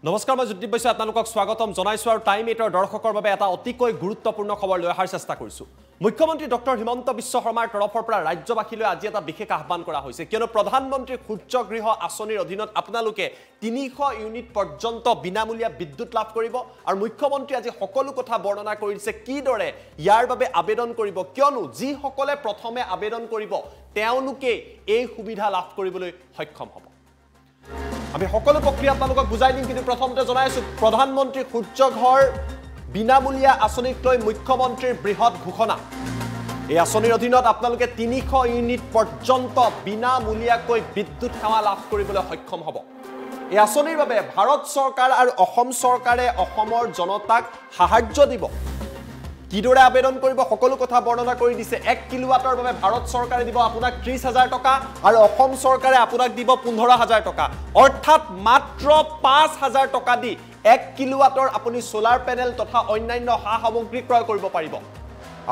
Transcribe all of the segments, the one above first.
নমস্কাৰ মই জ্যোতি বৈশ্য আপোনালোকক স্বাগতম জনাইছো আৰু টাইম 8ৰ দৰ্শকৰ বাবে এটা অতিকৈ গুৰুত্বপূৰ্ণ খবৰ লৈ অহাৰ চেষ্টা কৰিছো মুখ্যমন্ত্ৰী ডক্টৰ হিমন্ত বিশ্ব শৰ্মাৰ তৰফৰ পৰা ৰাজ্যবাসীলৈ আজি এটা বিশেষ আহ্বান কৰা হৈছে কিয়নো প্ৰধানমন্ত্ৰী সূৰ্যগৃহ আঁচনিৰ অধীনত আপোনালোকে 300 ইউনিট পৰ্যন্ত বিনামূলীয়া বিদ্যুৎ লাভ কৰিব আৰু মুখ্যমন্ত্ৰী আজি সকলো কথা বৰ্ণনা কৰিছে কিদৰে ইয়াৰ বাবে আবেদন কৰিব কিয়নো যি সকলে প্ৰথমে আবেদন কৰিব তেওঁলোকে এই সুবিধা লাভ কৰিবলৈ সক্ষম হ'ব আমি সকলো প্ৰক্ৰিয়া আপোনালোকক বুজাই দিম কিন্তু প্ৰথমতে জনাইছো প্ৰধানমন্ত্ৰী সূৰ্যঘৰ বিনামূলীয়া আঁচনিক লৈ মুখ্যমন্ত্ৰীৰ বৃহৎ ঘোষণা এই আঁচনিৰ অধীনত আপোনালোকে 300 ইউনিট পৰ্যন্ত বিনামূলীয়াকৈ বিদ্যুৎ সেৱা লাভ কৰিবলৈ সক্ষম হ'ব এই আঁচনিৰ বাবে ভাৰত চৰকাৰ আৰু অসম চৰকাৰে অসমৰ জনতাক সাহায্য দিব কিদৰে আবেদন কৰিব সকলো কথা বৰ্ণনা কৰি দিছে 1 কিলোৱাটৰ বাবে ভাৰত চৰকাৰে দিব আপোনাক 30000 টকা আৰু অসম চৰকাৰে আপোনাক দিব 15000 টকা অৰ্থাৎ মাত্ৰ 5000 টকা দি 1 কিলোৱাটৰ আপুনি সোলাৰ পেনেল তথা অন্যান্য সা সামগ্ৰী ক্ৰয় কৰিব পাৰিব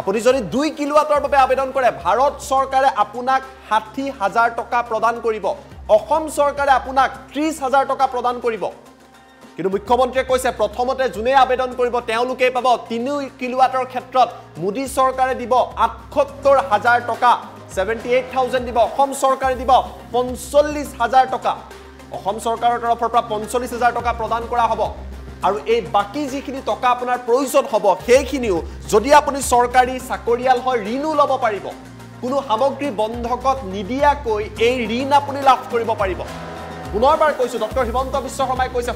আপুনি যদি 2 কিলোৱাটৰ বাবে আবেদন কৰে ভাৰত চৰকাৰে আপোনাক 60000 টকা প্ৰদান কৰিব অসম চৰকাৰে আপোনাক 30000 টকা প্ৰদান কৰিব কিন্তু মুখ্যমন্ত্ৰীয়ে কৈছে প্ৰথমতে জুনে আবেদন কৰিব তেওঁলোকে পাব 3 কিলোৱাটৰ ক্ষেত্ৰত মোদী চৰকাৰে দিব 78000 টকা 78000 দিব অসম চৰকাৰে দিব 45000 টকা অসম চৰকাৰৰ তৰফৰ পৰা 45000 টকা প্ৰদান কৰা হ'ব আৰু এই বাকি যিখিনি টকা আপোনাৰ প্ৰয়োজন হ'ব সেইখিনিও যদি আপুনি চৰকাৰী চাকৰিয়াল হয় ঋণও ল'ব পাৰিব কোনো সামগ্ৰী বন্ধকত নিদিয়াকৈ এই ঋণ আপুনি লাভ কৰিব পাৰিব পুনৰবাৰ কৈছো ডক্টৰ হিমন্ত বিশ্ব শৰ্মাই কৈছে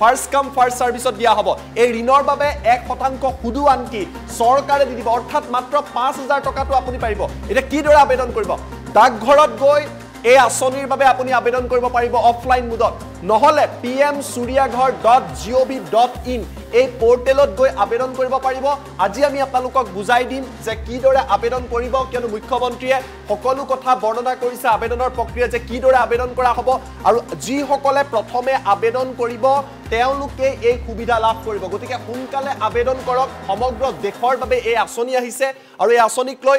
ফাৰ্স্ট কাম ফাৰ্স্ট সাৰ্ভিসত দিয়া হ'ব এই ঋণৰ বাবে 1% সুদু আনকি চৰকাৰে দি দিব অৰ্থাৎ মাত্ৰ 5000 টকাটো আপুনি পাৰিব এটা কিদৰে আবেদন কৰিব ডাকঘৰত গৈ এই আঁচনিৰ বাবে আপুনি আবেদন কৰিব পাৰিব অফলাইন মোডত নহলে pmsuryaghar.gov.in এই পোৰ্টেলত গৈ আবেদন কৰিব পাৰিব আজি আমি আপোনালোকক বুজাই দিম যে কিদৰে আবেদন কৰিব কিয়নো মুখ্যমন্ত্ৰীয়ে সকলো কথা বৰ্ণনা কৰিছে আবেদনৰ প্ৰক্ৰিয়া যে কিদৰে আবেদন কৰা হ'ব আৰু যি সকলে প্ৰথমে আবেদন কৰিব তেওঁলোকে এই সুবিধা লাভ কৰিব গতিকে সোনকালে আবেদন কৰক সমগ্ৰ দেশৰ বাবে এই আঁচনি আহিছে আৰু এই আঁচনিক লৈ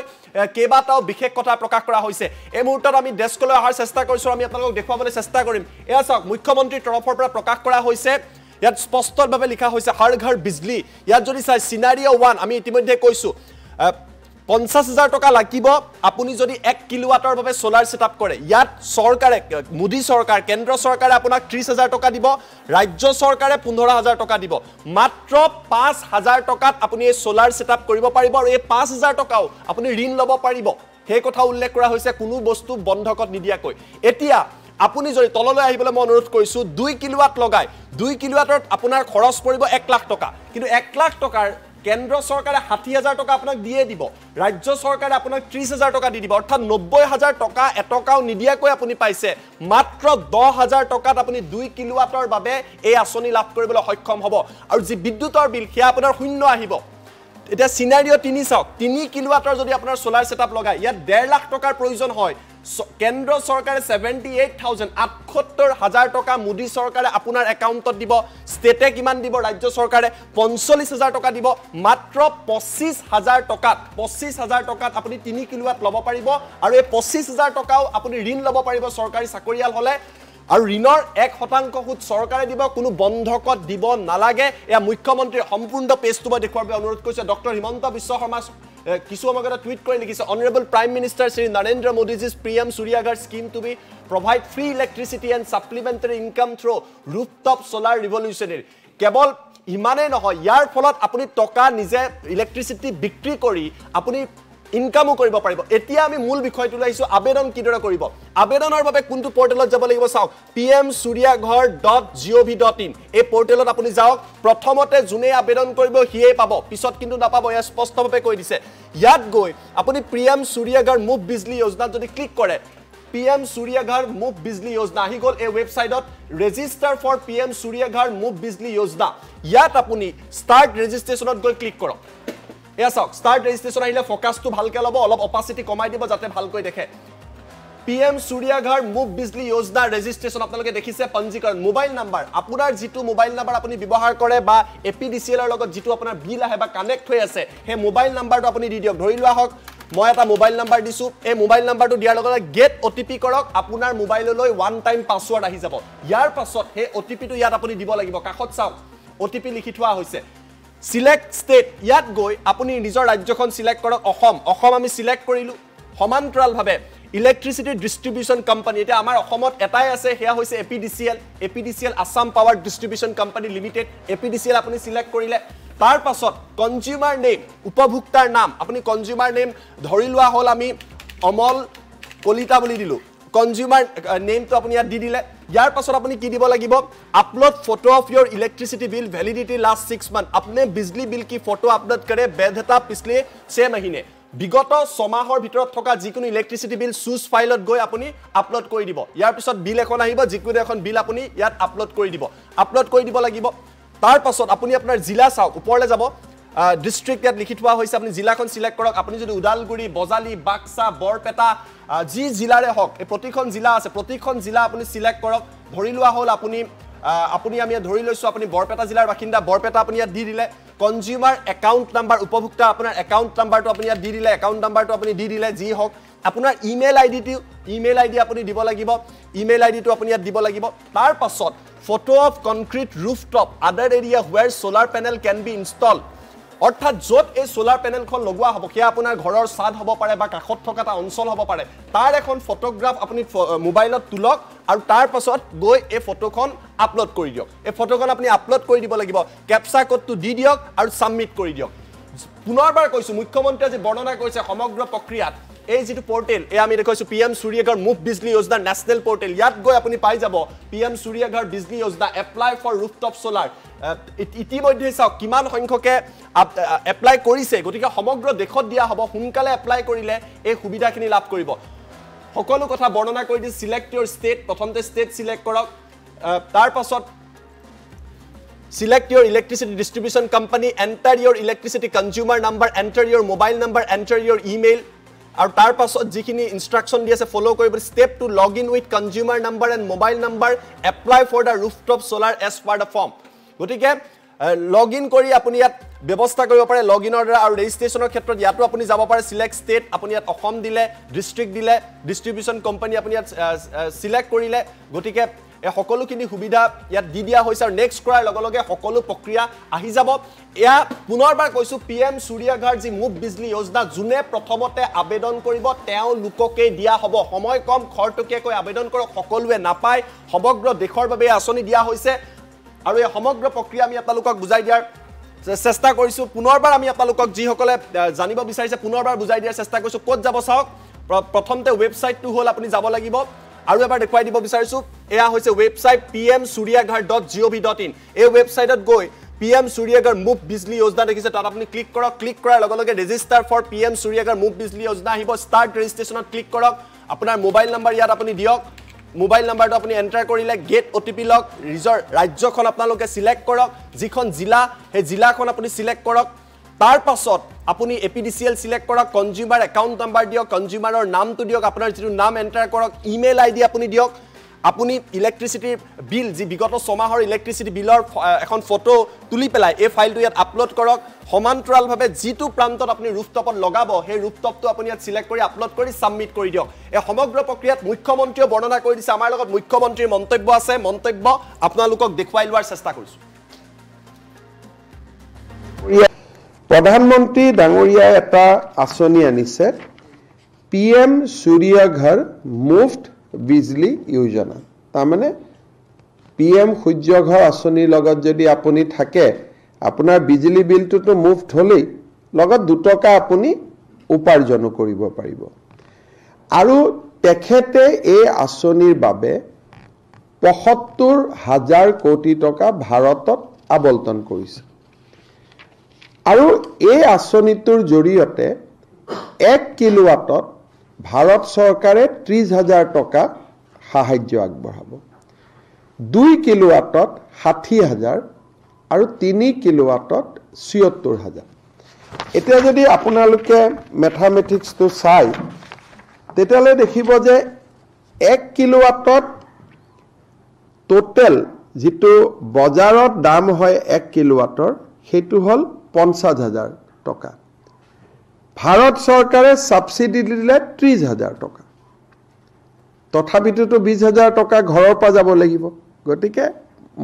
কেইবাটাও বিশেষ কথা প্ৰকাশ কৰা হৈছে এই মুহূৰ্তত আমি ডেস্কলৈ অহাৰ চেষ্টা কৰিছো আমি আপোনালোকক দেখুৱাবলৈ চেষ্টা কৰিম এয়া চাওক মুখ্যমন্ত্ৰীৰ তৰফৰ পৰা প্ৰকাশ কৰা হৈছে ইয়াত স্পষ্টভাৱে লিখা হৈছে হৰ ঘৰ বিজলী ইয়াত যদি চাই সিনাৰিও 1 আমি ইতিমধ্যে কৈছো 50000 টকা লাগিব আপুনি যদি 1 কিলোৱাটৰ বাবে সোলাৰ সেটআপ কৰে ইয়াত চৰকাৰে মোদী চৰকাৰ কেন্দ্ৰ চৰকাৰে আপোনাক 30000 টকা দিব ৰাজ্য চৰকাৰে 15000 টকা দিব মাত্ৰ 5000 টকাত আপুনি এই সোলাৰ সেটআপ কৰিব পাৰিব আৰু এই 5000 টকাও আপুনি ঋণ ল'ব পাৰিব সেই কথা উল্লেখ কৰা হৈছে কোনো বস্তু বন্ধকত নিদিয়াকৈ এতিয়া আপুনি যদি তললৈ আহিবলৈ মই অনুৰোধ কৰিছো 2 কিলোৱাট লগাই 2 কিলোৱাটত আপোনাৰ খৰচ পৰিব 1 লাখ টকা কিন্তু 1 লাখ টকাৰ কেন্দ্ৰ চৰকাৰে 60000 টকা আপোনাক দিয়ে দিব ৰাজ্য চৰকাৰে আপোনাক 30000 টকা দি দিব অৰ্থাৎ 90000 টকা এটকাও নিদিয়াকৈ আপুনি পাইছে মাত্ৰ 10000 টকাত আপুনি 2 কিলোৱাটৰ বাবে এই আঁচনি লাভ কৰিবলৈ সক্ষম হ'ব আৰু যি বিদ্যুতৰ বিল সেয়া আপোনাৰ শূন্য আহিব এটা সিনাৰিও 3 চাওক 3 কিলোৱাটৰ যদি আপোনাৰ সোলাৰ সেটআপ লগাই ইয়াত 1.5 লাখ টকাৰ প্ৰয়োজন হয় কেন্দ্ৰ চৰকাৰে 78000 টকা মোদী চৰকাৰে আপোনাৰ একাউণ্টত দিব ষ্টেটে কিমান দিব ৰাজ্য চৰকাৰে 45000 টকা দিব মাত্ৰ 25000 টকাত আপুনি 3 কিলোৱাট ল'ব পাৰিব আৰু এই 25000 টকাও আপুনি ঋণ ল'ব পাৰিব চৰকাৰী চাকৰিয়াল হলে আৰু ঋণৰ 1% সুদ চৰকাৰে দিব কোনো বন্ধকত দিব নালাগে এয়া মুখ্যমন্ত্ৰীৰ সম্পূৰ্ণ পেজটো মই দেখুৱাৰ বাবে অনুৰোধ কৰিছে ডক্টৰ হিমন্ত বিশ্ব শৰ্মা কিছু সময়ত টুইট কৰি লিখিছে honourable prime minister Shri Narendra Modiji's PM Surya Ghar scheme to be provide free electricity and supplementary income through rooftop solar revolutionary কেৱল ইমানে নহয় ইয়াৰ ফলত আপুনি টকা নিজে ইলেক্ট্ৰিচিটি বিক্ৰী কৰি আপুনি ইনকামো কৰিব পাৰিব এতিয়া আমি মূল বিষয়টো লাইছো আবেদন কিদৰে কৰিব আবেদনৰ বাবে কোনটো পোৰ্টেলত যাব লাগিব চাওক pmsuryaghar.gov.in এই পোৰ্টেলত আপুনি যাওক প্ৰথমতে জুনে আবেদন কৰিব হিয়ে পাব পিছত কিন্তু নাপাব এয়া স্পষ্টভাৱে কৈ দিছে ইয়াত গৈ আপুনি PM Surya Ghar Muft Bijli যোজনা যদি ক্লিক কৰে PM Surya Ghar Muft Bijli যোজনা আহি গল এই ওয়েবসাইটত register for PM Surya Ghar Muft Bijli Yojana ইয়াত আপুনি ষ্টাৰ্ট ৰেজিষ্ট্ৰেচনত গৈ ক্লিক কৰক এয়া চাওক ষ্টাৰ্ট ৰেজিষ্ট্ৰেচন আহিলে ফোকাসটো ভালকে ল'ব অলপ অপাসিটি কমাই দিব যাতে ভালকৈ দেখে PM Surya Ghar Muft Bijli যোজনা ৰেজিষ্ট্ৰেচন আপোনালোকে দেখিছে পঞ্জীকৰণ মোবাইল নাম্বাৰ আপোনাৰ যেটো মোবাইল নাম্বাৰ আপুনি ব্যৱহাৰ কৰে বা APDCL ৰ লগত যেটো আপোনাৰ বিল আহে বা কানেক্ট হৈ আছে হে মোবাইল নাম্বাৰটো আপুনি দি দিয়ক ধৰি লোৱা হক মই এটা মোবাইল নাম্বাৰ দিছো এই মোবাইল নাম্বাৰটো দিয়াৰ লগে লগে গেট ওটিপি কৰক আপোনাৰ মোবাইললৈ ওৱান টাইম পাছৱৰ্ড আহি যাব ইয়াৰ পাছত সেই ওটিপিটো ইয়াত আপুনি দিব লাগিব কাখত চাওক ওটিপি লিখি থোৱা হৈছে সিলেক্ট ষ্টেট ইয়াত গৈ আপুনি নিজৰ ৰাজ্যখন সিলেক্ট কৰক অসম আমি সিলেক্ট কৰিলো সমান্তৰালভাৱে ইলেক্ট্ৰিচিটি ডিস্ট্ৰিবিউশন কোম্পানী এটা আমাৰ অসমত এটাই আছে হেয়া হৈছে APDCL Assam power distribution company limited APDCL আপুনি সিলেক্ট কৰিলে তাৰ পাছত কনজিউমাৰ নেম উপভোক্তাৰ নাম আপুনি কনজিউমাৰ নেম ধৰি লোৱা হল আমি অমল কলিতা বুলি দিলো কনজিউমাৰ নেমটো আপুনি ইয়াত দি দিলে ইয়াৰ পাছত আপুনি কি দিব লাগিব upload photo of your electricity bill validity last 6 month अपने बिजली बिल की फोटो अपलोड करे वैधता पिछले 6 महीने বিগত 6 মাহৰ ভিতৰত থকা যিকোনো ইলেক্ট্ৰিচিটি বিল সুজ ফাইলত গৈ আপুনি আপলোড কৰি দিব ইয়াৰ পিছত বিল এখন আহিব যিকোনো এখন বিল আপুনি ইয়াত আপলোড কৰি দিব লাগিব তাৰ পাছত আপুনি আপোনাৰ জিলা চাওক ওপৰলে যাব ডিস্ট্ৰিক্ট ইয়াত লিখি থোৱা হৈছে আপুনি জিলাখন সিলেক্ট কৰক আপুনি যদি উদালগুৰি বজালি বাক্সা বৰপেটা যি জিলাৰে হওক এই প্ৰতিখন জিলা আছে প্ৰতিখন জিলা আপুনি সিলেক্ট কৰক ধৰি লোৱা হল আপুনি আমি ধৰি লৈছো আপুনি বৰপেটা জিলাৰ বাসিন্দা বৰপেটা আপুনি ইয়াত দি দিলে কনজিউমাৰ একাউন্ট নাম্বাৰ উপভোক্তা আপোনাৰ একাউন্ট নাম্বাৰটো আপুনি ইয়াত দি দিলে একাউন্ট নাম্বাৰটো আপুনি দি দিলে যি হওক আপোনাৰ ইমেইল আইডি আপুনি দিব লাগিব ইমেইল আইডিটো আপুনি ইয়াত দিব লাগিব তাৰ পাছত ফটো অফ কনক্ৰিট ৰুফটপ আদাৰ area হোৱেৰ solar panel can be install অৰ্থাৎ যত এই সোলাৰ পেনেলখন লগোৱা হ'ব কিয়া আপোনাৰ ঘৰৰ ছাদ হ'ব পাৰে বা কাষত থকা এটা অঞ্চল হ'ব পাৰে তাৰ এখন ফটোগ্ৰাফ আপুনি মোবাইলত তুলক আৰু তাৰ পাছত গৈ এই ফটোখন আপলোড কৰি দিয়ক এই ফটোখন আপুনি আপলোড কৰি দিব লাগিব ক্যাপচা কোডটো দি দিয়ক আৰু সাবমিট কৰি দিয়ক পুনৰবাৰ কৈছো মুখ্যমন্ত্ৰীয়ে যে বৰ্ণনা কৰিছে সমগ্ৰ প্ৰক্ৰিয়াত এই যেটো পোৰ্টেল এই আমি দেখাইছো PM Surya Ghar Muft Bijli Yojana national portal ইয়াত গৈ আপুনি পাই যাব PM Surya Ghar Bijli Yojana apply for rooftop solar ইতিমধ্যে চাওক কিমান সংখ্যকে এপ্লাই কৰিছে গতিকে সমগ্ৰ দেশত দিয়া হ'ব সোনকালে এপ্লাই কৰিলে এই সুবিধাখিনি লাভ কৰিব সকলো কথা বৰ্ণনা কৰি দি সিলেক্ট ইউৰ ষ্টেট প্ৰথমতে ষ্টেট সিলেক্ট কৰক তাৰ পাছত Select your electricity distribution company, enter your electricity consumer number, enter your mobile number, enter your email. আৰু তাৰ পাছত যিখিনি ইনস্ট্ৰাকশন দি আছে ফলো কৰিব step to log in with consumer number and mobile number, apply for the rooftop solar as per the form. গতিকে লগ in কৰি আপুনি ইয়াত ব্যৱস্থা কৰিব পাৰে লগ ইনৰ দ্বাৰা আৰু ৰেজিষ্ট্ৰেচনৰ ক্ষেত্ৰত ইয়াতো আপুনি যাব পাৰে সিলেক্ট ষ্টেট আপুনি ইয়াত অসম দিলে ডিস্ট্ৰিক্ট দিলে ডিস্ট্ৰিবিউশন কোম্পানী আপুনি ইয়াত সিলেক্ট কৰিলে গতিকে এই সকলোখিনি সুবিধা ইয়াত দি দিয়া হৈছে আৰু নেক্সট কৰাৰ লগে লগে সকলো প্ৰক্ৰিয়া আহি যাব এয়া পুনৰবাৰ কৈছো পিএম সূৰ্যঘৰ যি মুফ্ত বিজলী যোজনা জুনে প্ৰথমতে আবেদন কৰিব তেওঁ লোককে দিয়া হ'ব সময় কম খৰটকীয়াকৈ আবেদন কৰক সকলোৱে নাপায় সমগ্ৰ দেশৰ বাবে আঁচনি দিয়া হৈছে আৰু এই সমগ্ৰ প্ৰক্ৰিয়া আমি আপোনালোকক বুজাই দিয়াৰ চেষ্টা কৰিছো পুনৰবাৰ আমি আপোনালোকক যি সকলে জানিব বিচাৰিছে পুনৰবাৰ বুজাই দিয়াৰ চেষ্টা কৰিছো ক'ত যাব চাওক প্ৰথমতে ৱেবসাইটটো হ'ল আপুনি যাব লাগিব আৰু এবাৰ দেখুৱাই দিব বিচাৰিছো এয়া হৈছে ৱেবসাইট pmsuryaghar.gov.in এই ৱেবসাইটত গৈ PM Suryaghar মুফ্ত বিজলী যোজনা দেখিছে তাত আপুনি ক্লিক কৰক ক্লিক কৰাৰ লগে লগে register for PM Suryaghar মুফ্ত Bijli যোজনা আহিব ষ্টাৰ্ট ৰেজিষ্ট্ৰেচনত ক্লিক কৰক আপোনাৰ মোবাইল নম্বৰ ইয়াত আপুনি দিয়ক মোবাইল নম্বৰটো আপুনি এন্টাৰ কৰিলে গেট ওটিপি লক ৰিজৰ ৰাজ্যখন আপোনালোকে সিলেক্ট কৰক যিখন জিলা হে জিলাখন আপুনি সিলেক্ট কৰক তাৰ পাছত আপুনি এপিডিসিএল সিলেক্ট কৰক কনজিউমাৰ একাউন্ট নাম্বাৰ দিয়ক কনজিউমাৰৰ নামটো দিয়ক আপোনাৰ যেটো নাম এন্টাৰ কৰক ইমেইল আইডি আপুনি দিয়ক আপুনি ইলেক্ট্ৰিচিটি বিল যি বিগত 6 মাহৰ ইলেক্ট্ৰিচিটি বিলৰ এখন ফটো তুলি পেলাই এই ফাইলটো ইয়াত আপলোড কৰক সমান্তৰালভাৱে যিটো প্ৰান্তত আপুনি ৰুফটপত লগাব সেই ৰুফটপটো আপুনি ইয়াত সিলেক্ট কৰি আপলোড কৰি সাবমিট কৰি দিয়ক এই সমগ্ৰ প্ৰক্ৰিয়াত মুখ্যমন্ত্ৰীয়ে বৰ্ণনা কৰি দিছে আমাৰ লগত মুখ্যমন্ত্ৰীৰ মন্তব্য আছে মন্তব্য আপোনালোকক দেখুৱাই লোৱাৰ চেষ্টা কৰিছো প্ৰধানমন্ত্ৰী ডাঙৰীয়া এটা আঁচনি আনিছে পিএম সূৰ্যঘৰ মুফ্ত বিজলী যোজনা তাৰমানে পিএম সূৰ্যঘৰ আঁচনিৰ লগত যদি আপুনি থাকে আপোনাৰ বিজলী বিলটো মুফ্ত হলেই লগত 2 টকা আপুনি উপাৰ্জন কৰিব পাৰিব আৰু তেখেতে এই আঁচনিৰ বাবে ৭৫,০০০ কোটি টকা ভাৰতত আবণ্টন কৰিছে আৰু এই আঁচনিটোৰ জৰিয়তে 1 কিলোৱাটত ভাৰত চৰকাৰে ৩০,০০০ টকা সাহায্য আগবঢ়াব 2 কিলোৱাটত ৬০,০০০ আৰু 3 কিলোৱাটত ৭৬,০০০ এতিয়া যদি আপোনালোকে ম্যাথমেটিক্সটো চাই তেতিয়ালে দেখিব যে 1 কিলোৱাটত টোটাল যেটো বজাৰত দাম হয় 1 কিলোৱাটৰ হেতু হল ৫০,০০০ টকা ভাৰত চৰকাৰে সাবসিডি দিলে 30,000 টকা তথাপিতো 20,000 টকা ঘৰৰ পৰা যাব লাগিব গতিকে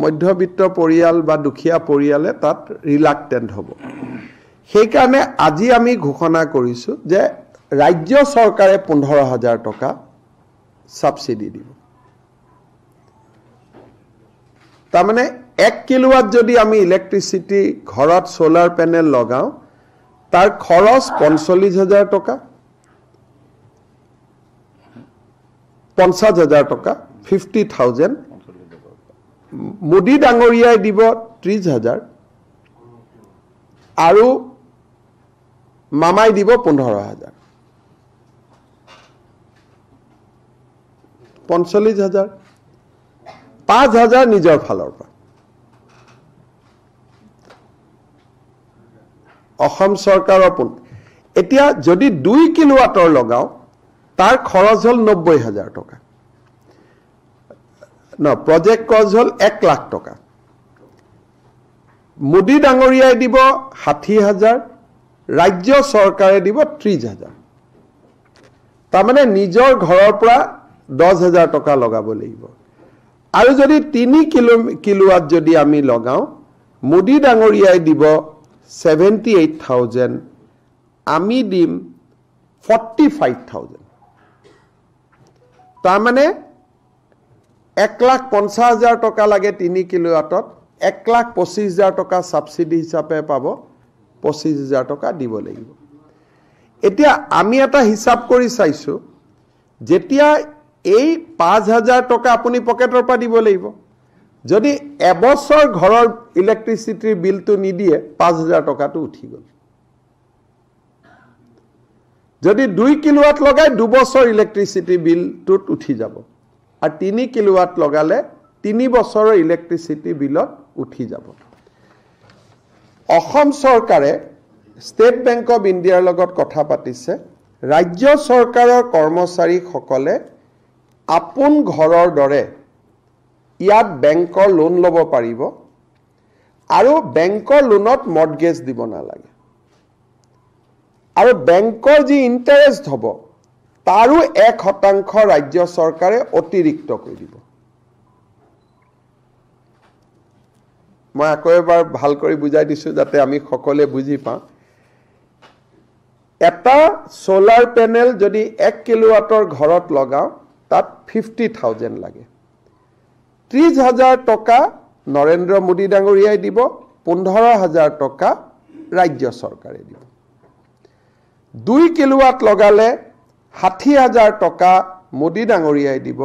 মধ্যবিত্ত পৰিয়াল বা দুখীয়া পৰিয়ালে তাত ৰিলাক্টেন্ট হ'ব সেইকাৰণে আজি আমি ঘোষণা কৰিছো যে ৰাজ্য চৰকাৰে 15,000 টকা সাবসিডি দিব তাৰমানে 1 কিলোৱাট যদি আমি ইলেক্ট্ৰিসিটি ঘৰত সোলাৰ প্যানেল লগাও তাৰ খৰচ 45,000 টকা 50,000 টকা 50,000 মোদী ডাঙৰীয়াই দিব 30,000 আৰু মামাই দিব 15,000 45,000 5,000 নিজৰ ফালৰ পৰা অসম চৰকাৰৰ এতিয়া যদি 2 কিলোৱাটৰ লগাও তাৰ খৰচ হল 90,000 টকা প্ৰজেক্ট কষ্ট হল 1 লাখ টকা মোদী ডাঙৰীয়াই দিব 60,000 ৰাজ্য চৰকাৰে দিব 30,000 তাৰমানে নিজৰ ঘৰৰ পৰা 10,000 টকা লগাব লাগিব আৰু যদি 3 কিলোৱাট যদি আমি লগাও মোদী ডাঙৰীয়াই দিব 78,000 আমি দিম 45,000 তাৰমানে 1,50,000 টকা লাগে 3 কিলোৱাটত 1,25,000 টকা সাবসিডি হিচাপে পাব 25,000 টকা দিব লাগিব এতিয়া আমি এটা হিসাব কৰি চাইছো যেতিয়া এই 5,000 টকা আপুনি পকেটৰ পৰা দিব লাগিব যদি এবছৰ ঘৰৰ ইলেক্ট্ৰিসিটিৰ বিলটো নিদিয়ে 5,000 টকাটো উঠি গল যদি 2 কিলোৱাট লগাই 2 বছৰ ইলেক্ট্ৰিসিটি বিলটোত উঠি যাব আৰু 3 কিলোৱাট লগালে 3 বছৰৰ ইলেক্ট্ৰিসিটি বিলত উঠি যাব অসম চৰকাৰে ষ্টেট বেংক অফ ইণ্ডিয়াৰ লগত কথা পাতিছে ৰাজ্য চৰকাৰৰ কৰ্মচাৰীসকলে আপোন ঘৰৰ দৰে ইয়াত বেংকৰ লোন ল'ব পাৰিব আৰু বেংকৰ লোনত মৰ্টগেজ দিব নালাগে আৰু বেংকৰ যি ইন্টাৰেষ্ট হ'ব তাৰো 1% ৰাজ্য চৰকাৰে অতিৰিক্ত কৰি দিব মই আকৌ এবাৰ ভাল কৰি বুজাই দিছো যাতে আমি সকলোৱে বুজি পাওঁ এটা সোলাৰ প্যানেল যদি 1 কিলোৱাটৰ ঘৰত লগাও তাত 50,000 লাগে 30,000 টকা নৰেন্দ্ৰ মোদী ডাঙৰীয়াই দিব 15,000 টকা ৰাজ্য চৰকাৰে দিব 2 কিলোৱাট লগালে 60,000 টকা মোদী ডাঙৰীয়াই দিব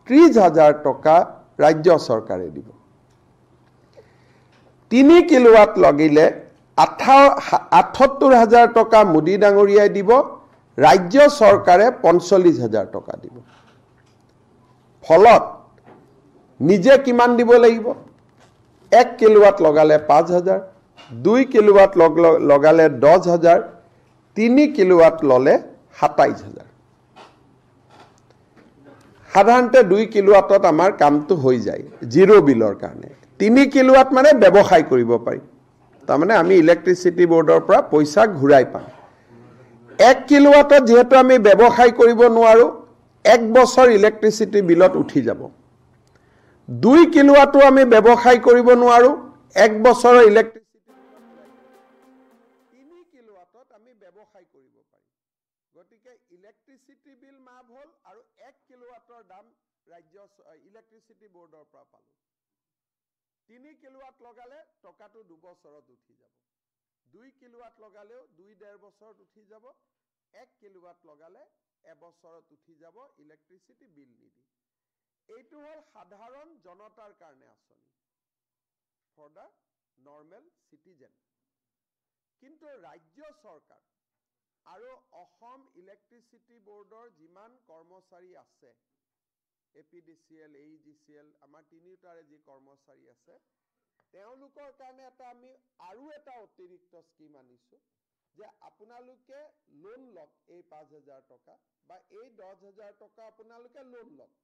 30,000 টকা ৰাজ্য চৰকাৰে দিব 3 কিলোৱাট লাগিলে 78,000 টকা মোদী ডাঙৰীয়াই দিব ৰাজ্য চৰকাৰে 45,000 টকা দিব ফলত নিজে কিমান দিব লাগিব 1 কিলোৱাট লগালে 5,000 2 কিলোৱাট লগালে 10,000 3 কিলোৱাট ললে 27,000 সাধাৰণতে 2 কিলোৱাটত আমাৰ কামটো হৈ যায় জিৰো বিলৰ কাৰণে 3 কিলোৱাট মানে ব্যৱসায় কৰিব পাৰি তাৰমানে আমি ইলেক্ট্ৰিসিটি বোৰ্ডৰ পৰা পইচা ঘূৰাই পাম 1 কিলোৱাটত যেহেতু আমি ব্যৱসায় কৰিব নোৱাৰো 1 বছৰ ইলেক্ট্ৰিসিটি বিলত উঠি যাব 2 কিলোৱাটো আমি ব্যৱসায় কৰিব নোৱাৰো 1 বছৰৰ ইলেক্ট্ৰিসিটি 3 কিলোৱাটত আমি ব্যৱসায় কৰিব পাৰি গতিকে ইলেক্ট্ৰিসিটি বিল মাফ হল আৰু 1 কিলোৱাটৰ দাম ৰাজ্য ইলেক্ট্ৰিসিটি বোৰ্ডৰ পৰা পালো 3 কিলোৱাট লগালে টকাটো 2 বছৰত উঠি যাব 2 কিলোৱাট লগালেও 2.5 বছৰত উঠি যাব 1 কিলোৱাট লগালে এবছৰত উঠি যাব ইলেক্ট্ৰিসিটি বিল নিদি এইটো হল সাধাৰণ জনতাৰ কাৰণে আঁচনি ফৰ দা নৰ্মেল সিটিজেন কিন্তু ৰাজ্য চৰকাৰ আৰু অসম ইলেক্ট্ৰিসিটি বোৰ্ডৰ যিমান কৰ্মচাৰী আছে APDCL AEGCL আমাৰ তিনিটাৰে যি কৰ্মচাৰী আছে তেওঁলোকৰ কাৰণে আমি আৰু এটা অতিৰিক্ত স্কিম আনিছো যে আপোনালোকে লোন লওক এই 5,000 টকা বা এই 10,000 টকা আপোনালোকে লোন লওক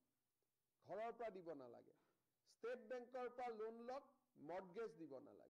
ঘৰৰ পৰা দিব নালাগে ষ্টেট বেংকৰ পৰা লোন লওক মৰ্টগেজ দিব নালাগে